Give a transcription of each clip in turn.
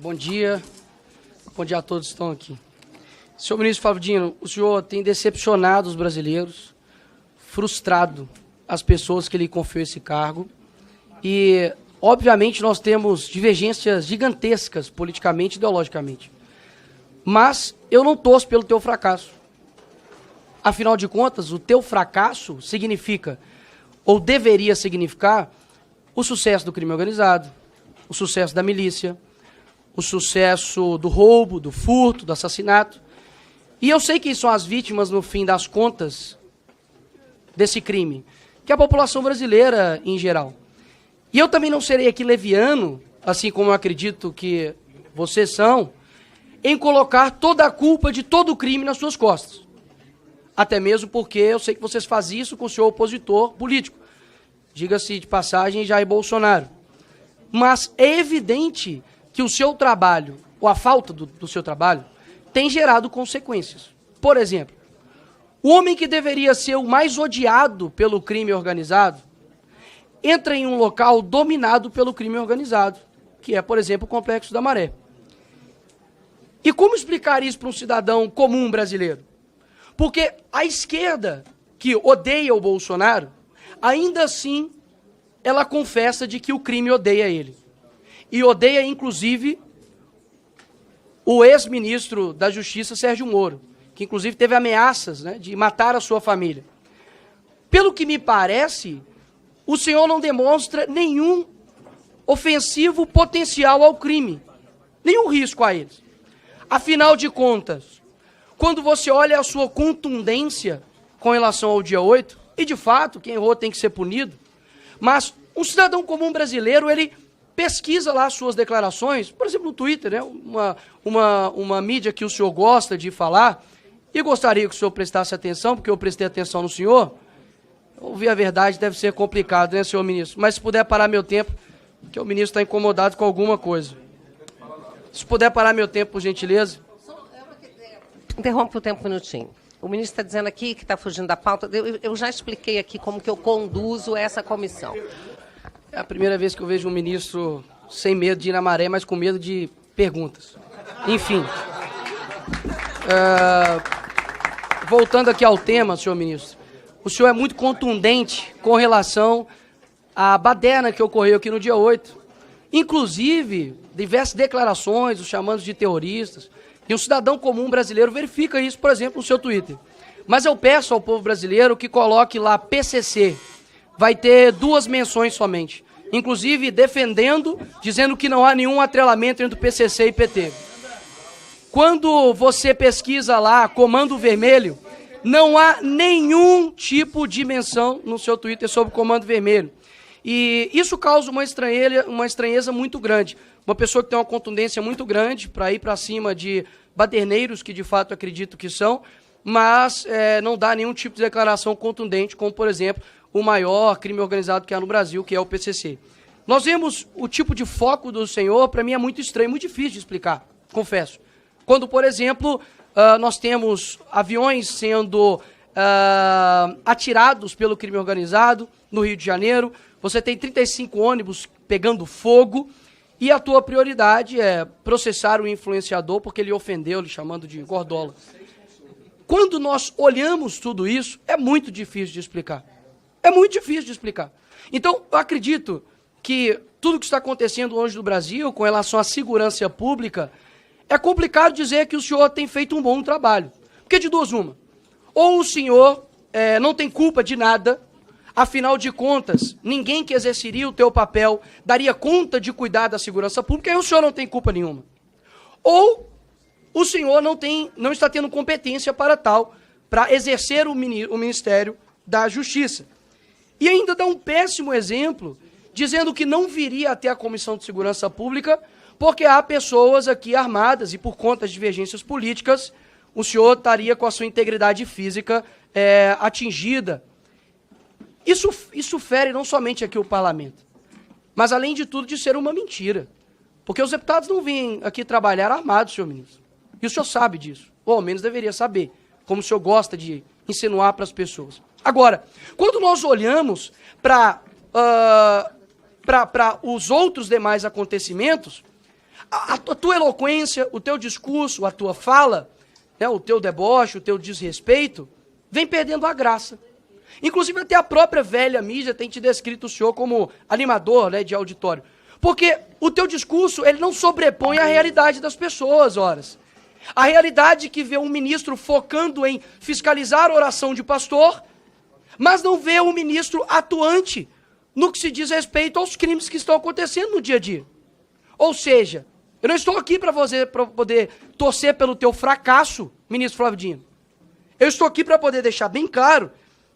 Bom dia a todos que estão aqui. Senhor ministro Flávio Dino, o senhor tem decepcionado os brasileiros, frustrado as pessoas que lhe confiou esse cargo e, obviamente, nós temos divergências gigantescas politicamente e ideologicamente. Mas eu não torço pelo teu fracasso. Afinal de contas, o teu fracasso significa, ou deveria significar, o sucesso do crime organizado, o sucesso da milícia, o sucesso do roubo, do furto, do assassinato. E eu sei quem são as vítimas, no fim das contas, desse crime, que é a população brasileira em geral. E eu também não serei aqui leviano, assim como eu acredito que vocês são, em colocar toda a culpa de todo o crime nas suas costas. Até mesmo porque eu sei que vocês fazem isso com o seu opositor político. Diga-se de passagem, Jair Bolsonaro. Mas é evidente que o seu trabalho, ou a falta do seu trabalho, tem gerado consequências. Por exemplo, o homem que deveria ser o mais odiado pelo crime organizado, entra em um local dominado pelo crime organizado, que é, por exemplo, o Complexo da Maré. E como explicar isso para um cidadão comum brasileiro? Porque a esquerda, que odeia o Bolsonaro, ainda assim, ela confessa de que o crime odeia ele. E odeia, inclusive, o ex-ministro da Justiça, Sérgio Moro, que, inclusive, teve ameaças, né, de matar a sua família. Pelo que me parece, o senhor não demonstra nenhum ofensivo potencial ao crime, nenhum risco a eles. Afinal de contas, quando você olha a sua contundência com relação ao dia 8, e de fato, quem errou tem que ser punido, mas um cidadão comum brasileiro, ele pesquisa lá suas declarações, por exemplo, no Twitter, né, uma mídia que o senhor gosta de falar, e gostaria que o senhor prestasse atenção, porque eu prestei atenção no senhor. Ouvir a verdade deve ser complicado, né, senhor ministro? Mas se puder parar meu tempo, que o ministro está incomodado com alguma coisa. Se puder parar meu tempo, por gentileza. Interrompe o tempo um minutinho. O ministro está dizendo aqui que está fugindo da pauta. Eu já expliquei aqui como que eu conduzo essa comissão. É a primeira vez que eu vejo um ministro sem medo de ir na maré, mas com medo de perguntas. Enfim. Voltando aqui ao tema, senhor ministro. O senhor é muito contundente com relação à baderna que ocorreu aqui no dia 8. Inclusive, diversas declarações, os chamando de terroristas. E um cidadão comum brasileiro verifica isso, por exemplo, no seu Twitter. Mas eu peço ao povo brasileiro que coloque lá PCC. Vai ter 2 menções somente. Inclusive defendendo, dizendo que não há nenhum atrelamento entre o PCC e PT. Quando você pesquisa lá Comando Vermelho, não há nenhum tipo de menção no seu Twitter sobre Comando Vermelho. E isso causa uma estranheza muito grande. Uma pessoa que tem uma contundência muito grande para ir para cima de baderneiros, que de fato acredito que são, mas não dá nenhum tipo de declaração contundente, como, por exemplo, o maior crime organizado que há no Brasil, que é o PCC. Nós vemos o tipo de foco do senhor, para mim é muito estranho, muito difícil de explicar, confesso. Quando, por exemplo, nós temos aviões sendo atirados pelo crime organizado no Rio de Janeiro, você tem 35 ônibus pegando fogo, e a tua prioridade é processar o influenciador porque ele ofendeu, lhe chamando de gordola. Quando nós olhamos tudo isso, é muito difícil de explicar. É muito difícil de explicar. Então, eu acredito que tudo que está acontecendo hoje no Brasil com relação à segurança pública, é complicado dizer que o senhor tem feito um bom trabalho. Porque de duas uma. Ou o senhor não tem culpa de nada, afinal de contas, ninguém que exerceria o teu papel daria conta de cuidar da segurança pública, e o senhor não tem culpa nenhuma. Ou o senhor não está tendo competência para tal, para exercer o Ministério da Justiça. E ainda dá um péssimo exemplo, dizendo que não viria até a Comissão de Segurança Pública, porque há pessoas aqui armadas, e por conta de divergências políticas, o senhor estaria com a sua integridade física atingida. Isso fere não somente aqui o parlamento, mas, além de tudo, de ser uma mentira. Porque os deputados não vêm aqui trabalhar armados, senhor ministro. E o senhor sabe disso, ou ao menos deveria saber, como o senhor gosta de insinuar para as pessoas. Agora, quando nós olhamos para os outros demais acontecimentos, a tua eloquência, o teu discurso, a tua fala, né, o teu deboche, o teu desrespeito, vem perdendo a graça. Inclusive até a própria velha mídia tem te descrito o senhor como animador, né, de auditório. Porque o teu discurso, ele não sobrepõe a realidade das pessoas, horas. A realidade que vê um ministro focando em fiscalizar a oração de pastor, mas não vê um ministro atuante no que se diz respeito aos crimes que estão acontecendo no dia a dia. Ou seja, eu não estou aqui para poder torcer pelo teu fracasso, ministro Flávio Dino. Eu estou aqui para poder deixar bem claro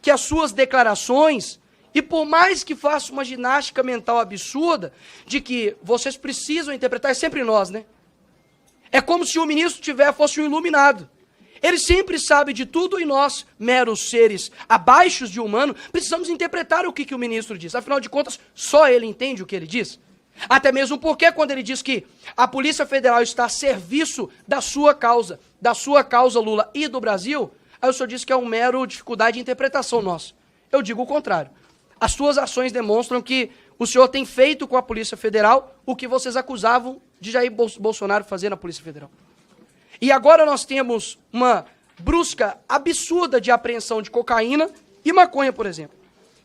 que as suas declarações, e por mais que faça uma ginástica mental absurda, de que vocês precisam interpretar, é sempre nós, né? É como se o ministro fosse um iluminado. Ele sempre sabe de tudo e nós, meros seres abaixo de humano, precisamos interpretar o que o ministro diz. Afinal de contas, só ele entende o que ele diz. Até mesmo porque quando ele diz que a Polícia Federal está a serviço da sua causa Lula e do Brasil, aí o senhor diz que é um mero dificuldade de interpretação nossa. Eu digo o contrário. As suas ações demonstram que o senhor tem feito com a Polícia Federal o que vocês acusavam de Jair Bolsonaro fazer na Polícia Federal. E agora nós temos uma brusca absurda de apreensão de cocaína e maconha, por exemplo.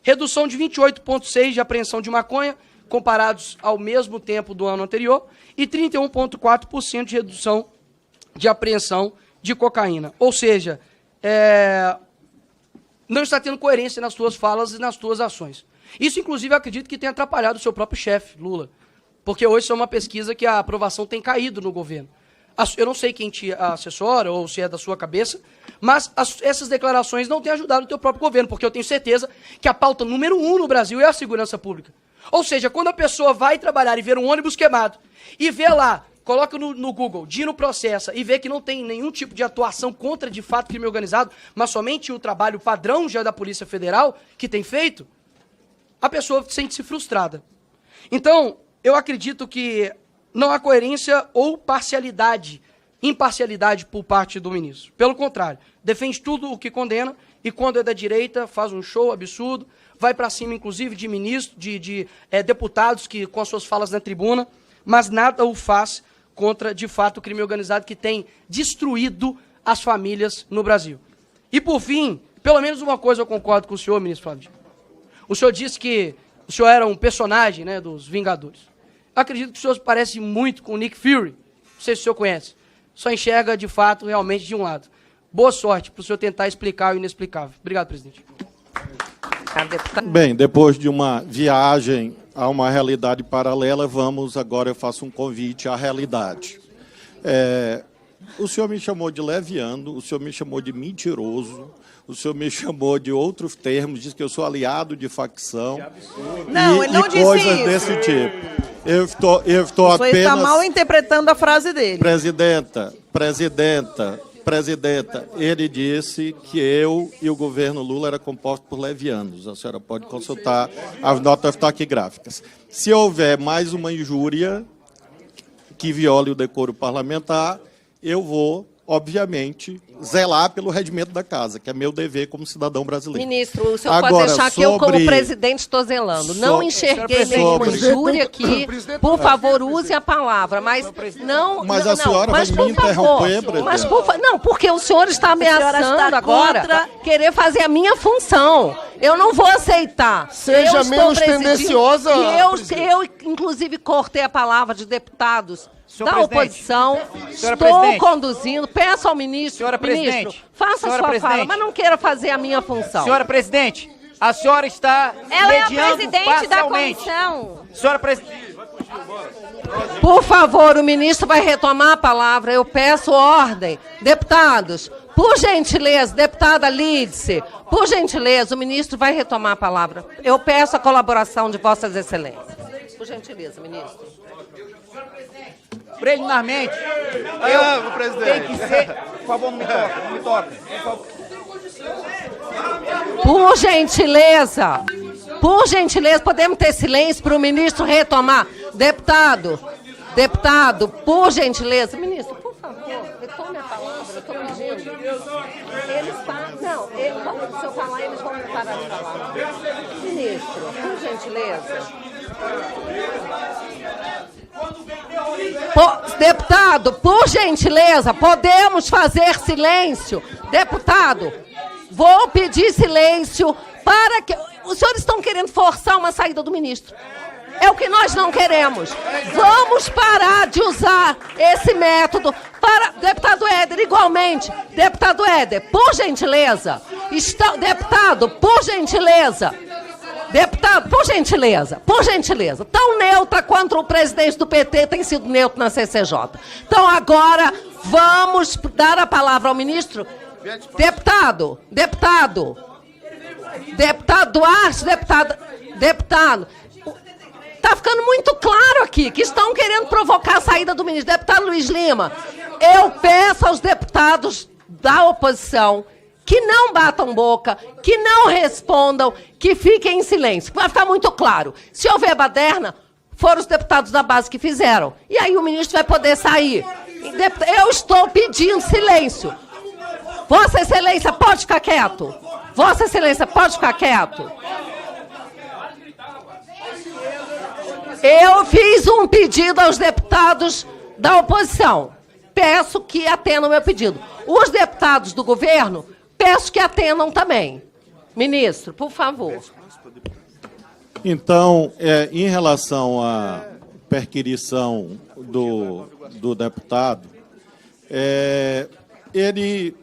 Redução de 28,6% de apreensão de maconha, comparados ao mesmo tempo do ano anterior, e 31,4% de redução de apreensão de cocaína. Ou seja, não está tendo coerência nas tuas falas e nas tuas ações. Isso, inclusive, eu acredito que tem atrapalhado o seu próprio chefe, Lula. Porque hoje isso é uma pesquisa que a aprovação tem caído no governo. Eu não sei quem te assessora ou se é da sua cabeça, mas essas declarações não têm ajudado o teu próprio governo, porque eu tenho certeza que a pauta número 1 no Brasil é a segurança pública. Ou seja, quando a pessoa vai trabalhar e ver um ônibus queimado, e vê lá, coloca no Google, Dino processa, e vê que não tem nenhum tipo de atuação contra, de fato, crime organizado, mas somente o trabalho padrão já da Polícia Federal, que tem feito, a pessoa sente-se frustrada. Então, eu acredito que não há coerência ou imparcialidade por parte do ministro. Pelo contrário, defende tudo o que condena e quando é da direita faz um show absurdo, vai para cima inclusive de ministros, de deputados que com as suas falas na tribuna, mas nada o faz contra, de fato, o crime organizado que tem destruído as famílias no Brasil. E por fim, pelo menos uma coisa eu concordo com o senhor, ministro Flávio. O senhor disse que o senhor era um personagem, né, dos Vingadores. Acredito que o senhor parece muito com o Nick Fury. Não sei se o senhor conhece. Só enxerga, de fato, realmente de um lado. Boa sorte para o senhor tentar explicar o inexplicável. Obrigado, presidente. Bem, depois de uma viagem a uma realidade paralela, agora eu faço um convite à realidade. O senhor me chamou de leviano, o senhor me chamou de mentiroso, o senhor me chamou de outros termos, diz que eu sou aliado de facção. Não, ele não disse coisas isso. desse tipo. Eu estou Você apenas... está mal interpretando a frase dele. Presidenta, ele disse que eu e o governo Lula era composto por levianos. A senhora pode consultar as notas taquigráficas. Se houver mais uma injúria que viole o decoro parlamentar, eu vou, obviamente, zelar pelo regimento da casa, que é meu dever como cidadão brasileiro. Ministro, o senhor Agora, pode deixar que eu, como sobre- presidente, estou zelando. Não enxerguei nenhuma Sobre- injúria aqui. Por favor, use a palavra, mas não... Mas não, a senhora mas vai por me favor, interromper, presidente? Mas não, porque o senhor está senhora ameaçando está agora contra- querer fazer a minha função. Eu não vou aceitar. Seja Eu estou menos presidindo tendenciosa, e eu, presidente. inclusive, cortei a palavra de deputados Senhor da presidente. oposição. Senhora Estou presidente. conduzindo. Peço ao ministro, Senhora ministro, presidente. faça Senhora sua fala, presidente. mas não queira fazer a minha função. Senhora presidente, a senhora está Ela é a mediando presidente da parcialmente. comissão. Senhora presidente, Por favor, o ministro vai retomar a palavra. Eu peço ordem. Deputados, por gentileza, deputada Lídice, por gentileza, o ministro vai retomar a palavra. Eu peço a colaboração de vossas excelências. Por gentileza, ministro. preliminarmente, tem que ser... Por favor, não me toque, não me toque. Por gentileza, podemos ter silêncio para o ministro retomar. Deputado, por gentileza. Ministro, por favor, retome a palavra, eu estou pedindo. Eles falam, quando o senhor falar, eles vão parar de falar. Ministro, por gentileza. Deputado, por gentileza, podemos fazer silêncio? Deputado, vou pedir silêncio para que... Os senhores estão querendo forçar uma saída do ministro. É o que nós não queremos. Vamos parar de usar esse método para... Deputado Éder, igualmente. Deputado Éder, por gentileza. Deputado, por gentileza. Deputado, por gentileza. Tão neutra quanto o presidente do PT tem sido neutro na CCJ. Então, agora, vamos dar a palavra ao ministro. Deputado Duarte, deputado. Está ficando muito claro aqui que estão querendo provocar a saída do ministro. Deputado Luiz Lima, eu peço aos deputados da oposição que não batam boca, que não respondam, que fiquem em silêncio. Vai ficar muito claro. Se houver baderna, foram os deputados da base que fizeram. E aí o ministro vai poder sair. Eu estou pedindo silêncio. Vossa Excelência, pode ficar quieto. Vossa Excelência, pode ficar quieto. Eu fiz um pedido aos deputados da oposição. Peço que atendam o meu pedido. Os deputados do governo, peço que atendam também. Ministro, por favor. Então, em relação à perquirição do deputado, ele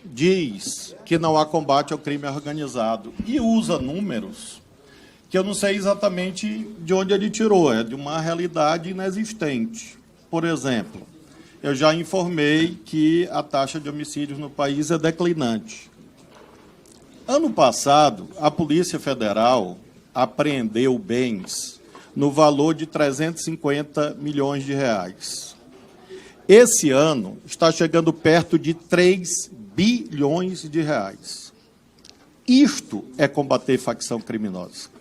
diz que não há combate ao crime organizado e usa números que eu não sei exatamente de onde ele tirou, é de uma realidade inexistente. Por exemplo, eu já informei que a taxa de homicídios no país é declinante. Ano passado, a Polícia Federal apreendeu bens no valor de 350 milhões de reais. Esse ano está chegando perto de 3 bilhões de reais. Isto é combater facção criminosa.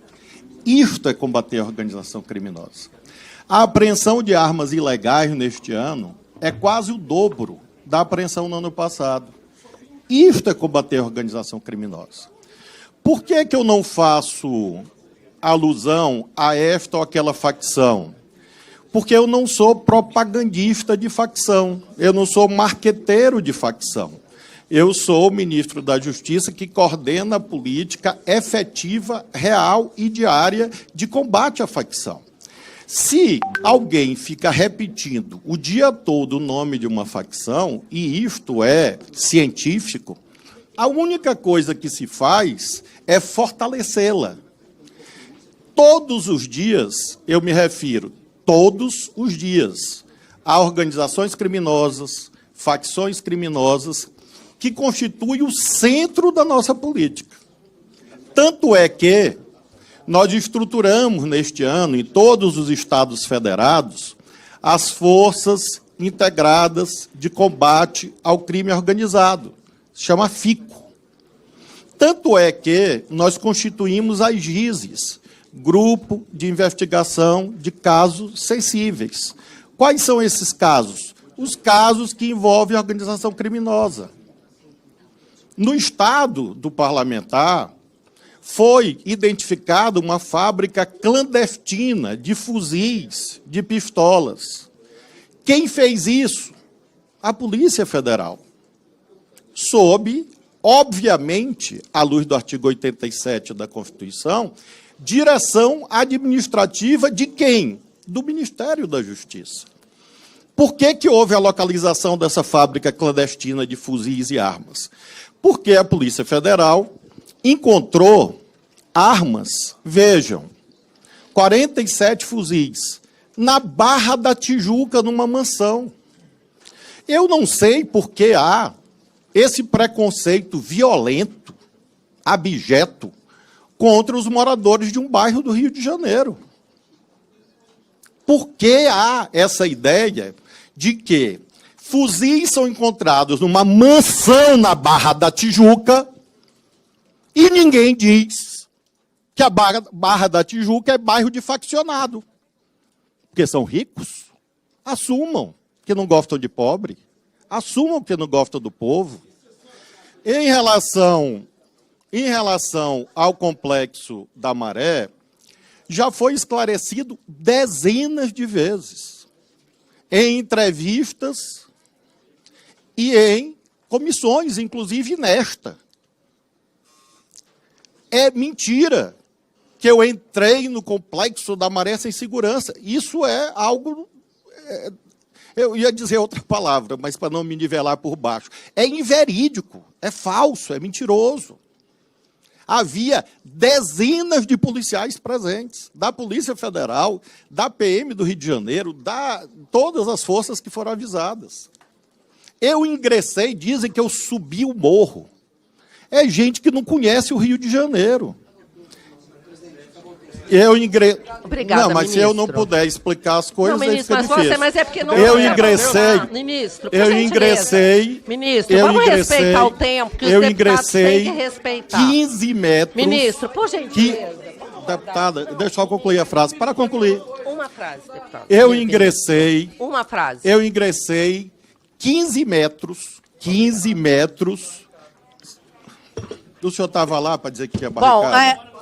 Isto é combater a organização criminosa. A apreensão de armas ilegais neste ano é quase o dobro da apreensão no ano passado. Isto é combater a organização criminosa. Por que eu não faço alusão a esta ou aquela facção? Porque eu não sou propagandista de facção, eu não sou marqueteiro de facção. Eu sou o ministro da Justiça que coordena a política efetiva, real e diária de combate à facção. Se alguém fica repetindo o dia todo o nome de uma facção, e isto é científico, a única coisa que se faz é fortalecê-la. Todos os dias, eu me refiro, todos os dias, a organizações criminosas, facções criminosas, que constitui o centro da nossa política. Tanto é que nós estruturamos neste ano, em todos os estados federados, as forças integradas de combate ao crime organizado, se chama FICO. Tanto é que nós constituímos as GISES, Grupo de Investigação de Casos Sensíveis. Quais são esses casos? Os casos que envolvem a organização criminosa. No estado do parlamentar, foi identificada uma fábrica clandestina de fuzis, de pistolas. Quem fez isso? A Polícia Federal. Sob, obviamente, à luz do artigo 87 da Constituição, direção administrativa de quem? Do Ministério da Justiça. Por que houve a localização dessa fábrica clandestina de fuzis e armas? Porque a Polícia Federal encontrou armas, vejam, 47 fuzis, na Barra da Tijuca, numa mansão. Eu não sei por que há esse preconceito violento, abjeto, contra os moradores de um bairro do Rio de Janeiro. Por que há essa ideia de que fuzis são encontrados numa mansão na Barra da Tijuca e ninguém diz que a Barra da Tijuca é bairro de faccionado? Porque são ricos? Assumam que não gostam de pobre. Assumam que não gostam do povo. Em relação ao Complexo da Maré, já foi esclarecido dezenas de vezes, em entrevistas e em comissões, inclusive nesta. É mentira que eu entrei no complexo da Maré sem segurança. Isso é algo... eu ia dizer outra palavra, mas para não me nivelar por baixo. É inverídico, é falso, é mentiroso. Havia dezenas de policiais presentes, da Polícia Federal, da PM do Rio de Janeiro, todas as forças que foram avisadas. Eu ingressei, dizem que eu subi o morro. É gente que não conhece o Rio de Janeiro. Eu ingressei. Obrigada, não, mas ministro. se eu não puder explicar as coisas, Não, ministro, é mas difícil. mas é porque não... Eu ingressei. Ministro, por Eu gentileza. ingressei. Ministro, eu vamos ingressei, respeitar o tempo que os eu deputados têm ingressei que respeitar. 15 metros. Ministro, por gentileza. Deputada, deixa eu concluir a frase. Para concluir. Uma frase, deputado. Eu ingressei. Uma frase. Eu ingressei 15 metros. 15 metros. O senhor estava lá para dizer que tinha barricada? Bom,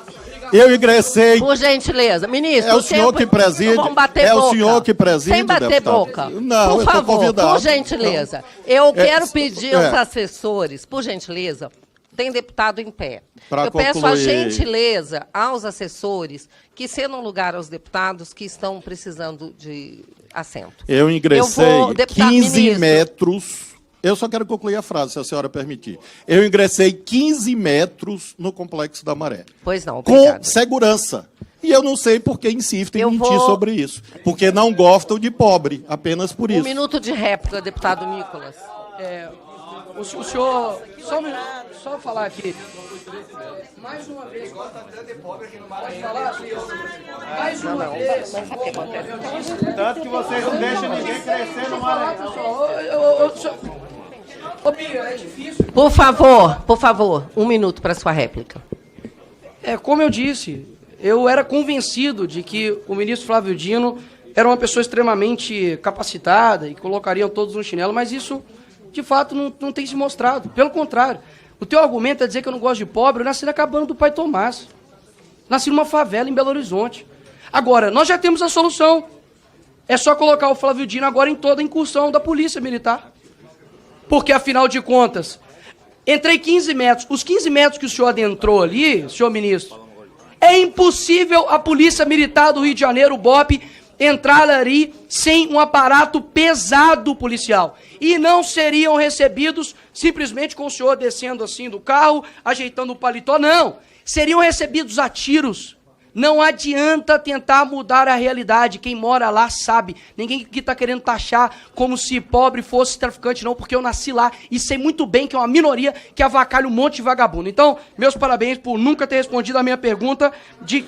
eu ingressei. por gentileza. Ministro, É o senhor que preside. Vamos bater É boca. o senhor que preside, Sem bater deputado. boca. Não, por eu tô favor, convidado. por gentileza. Eu quero pedir aos é. assessores, por gentileza, tem deputado em pé. Pra Eu peço a concluir. gentileza aos assessores que cedam lugar aos deputados que estão precisando de assento. Eu ingressei Eu vou, deputado 15 ministro. metros. Eu só quero concluir a frase, se a senhora permitir. Eu ingressei 15 metros no Complexo da Maré. Pois não, obrigada. Com segurança. E eu não sei por que insistem em Eu mentir vou- sobre isso. Porque não gostam de pobre, apenas por isso. Um minuto de réplica, deputado Nicolas. O senhor, só falar aqui. Mais uma vez. Pode falar, senhor? Mais uma vez. Sabe o que acontece? Tanto que vocês não deixam ninguém crescer no Maranhão. Ô, Bia, é difícil. Por favor, um minuto para sua réplica. Como eu disse, eu era convencido de que o ministro Flávio Dino era uma pessoa extremamente capacitada e colocariam todos no chinelo, mas isso, de fato, não tem se mostrado. Pelo contrário, o teu argumento é dizer que eu não gosto de pobre. Eu nasci na cabana do pai Tomás. Nasci numa favela em Belo Horizonte. Agora, nós já temos a solução. É só colocar o Flávio Dino agora em toda a incursão da Polícia Militar. Porque, afinal de contas, entrei 15 metros. Os 15 metros que o senhor adentrou ali, senhor ministro, é impossível a Polícia Militar do Rio de Janeiro, o BOP, entrar ali sem um aparato pesado policial. E não seriam recebidos simplesmente com o senhor descendo assim do carro, ajeitando o paletó. Não. Seriam recebidos a tiros. Não adianta tentar mudar a realidade. Quem mora lá sabe. Ninguém que está querendo taxar como se pobre fosse traficante, não, porque eu nasci lá e sei muito bem que é uma minoria que avacalha um monte de vagabundo. Então, meus parabéns por nunca ter respondido a minha pergunta de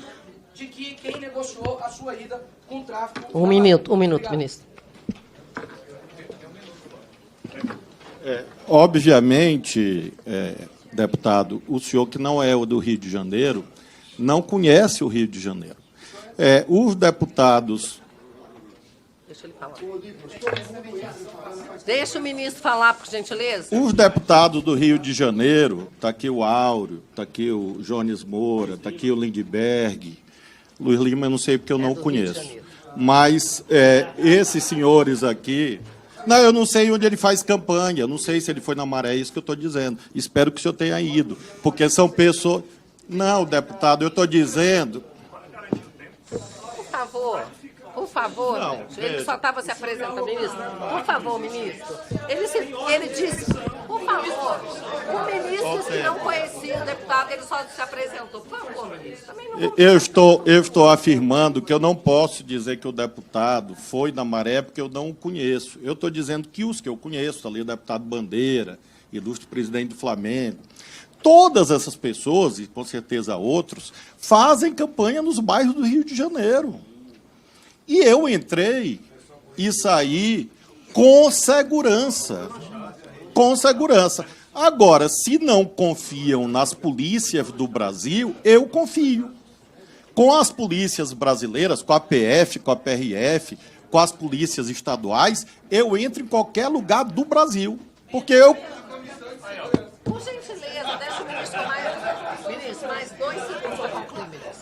que quem negociou a sua ida com o tráfico... Um minuto, Obrigado. ministro. Obviamente, deputado, o senhor que não é o do Rio de Janeiro, não conhece o Rio de Janeiro. Os deputados... Deixa ele falar. Deixa o ministro falar, por gentileza. Os deputados do Rio de Janeiro, está aqui o Áureo, está aqui o Jones Moura, está aqui o Lindbergh, Luiz Lima eu não sei porque eu não do Rio de conheço. Janeiro. Mas esses senhores aqui... Não, eu não sei onde ele faz campanha, eu não sei se ele foi na Maré, é isso que eu estou dizendo. Espero que o senhor tenha ido, porque são pessoas... Não, deputado, eu estou dizendo... Por favor, Não, gente. Ele veja. só estava se apresentando, ministro. Por favor, ministro. Ele disse, por favor, o ministro que não conhecia o deputado, ele só se apresentou. Por favor, ministro. Também não... Eu estou afirmando que eu não posso dizer que o deputado foi na Maré porque eu não o conheço. Eu estou dizendo que os que eu conheço, ali o deputado Bandeira, ilustre presidente do Flamengo, todas essas pessoas, e com certeza outros, fazem campanha nos bairros do Rio de Janeiro. E eu entrei e saí com segurança. Com segurança. Agora, se não confiam nas polícias do Brasil, eu confio. Com as polícias brasileiras, com a PF, com a PRF, com as polícias estaduais, eu entro em qualquer lugar do Brasil. Porque eu... Por gentileza, deixa o ministro mais 2 segundos para concluir, ministro.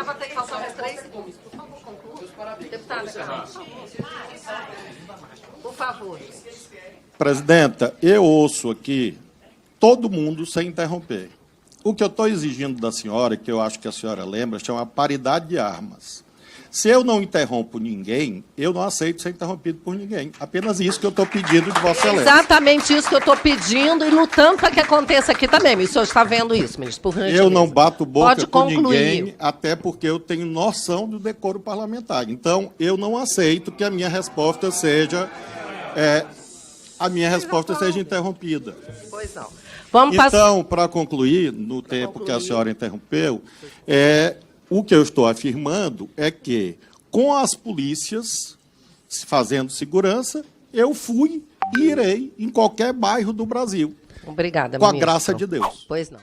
Vai ter que faltar mais 3 segundos. Por favor, conclua. Deputada Carla. Por favor. Presidenta, eu ouço aqui todo mundo sem interromper. O que eu estou exigindo da senhora, que eu acho que a senhora lembra, chama paridade de armas. Se eu não interrompo ninguém, eu não aceito ser interrompido por ninguém. Apenas isso que eu estou pedindo de Vossa Excelência. Exatamente isso que eu estou pedindo e lutando para que aconteça aqui também. O senhor está vendo isso, ministro, por gentileza. Eu não bato boca Pode com concluir. ninguém, até porque eu tenho noção do decoro parlamentar. Então, eu não aceito que a minha resposta seja interrompida. Pois não. Vamos passar. Então, para concluir, no tempo que a senhora interrompeu, o que eu estou afirmando é que, com as polícias fazendo segurança, eu fui e irei em qualquer bairro do Brasil, Obrigada, com a ministro. graça de Deus. Pois não.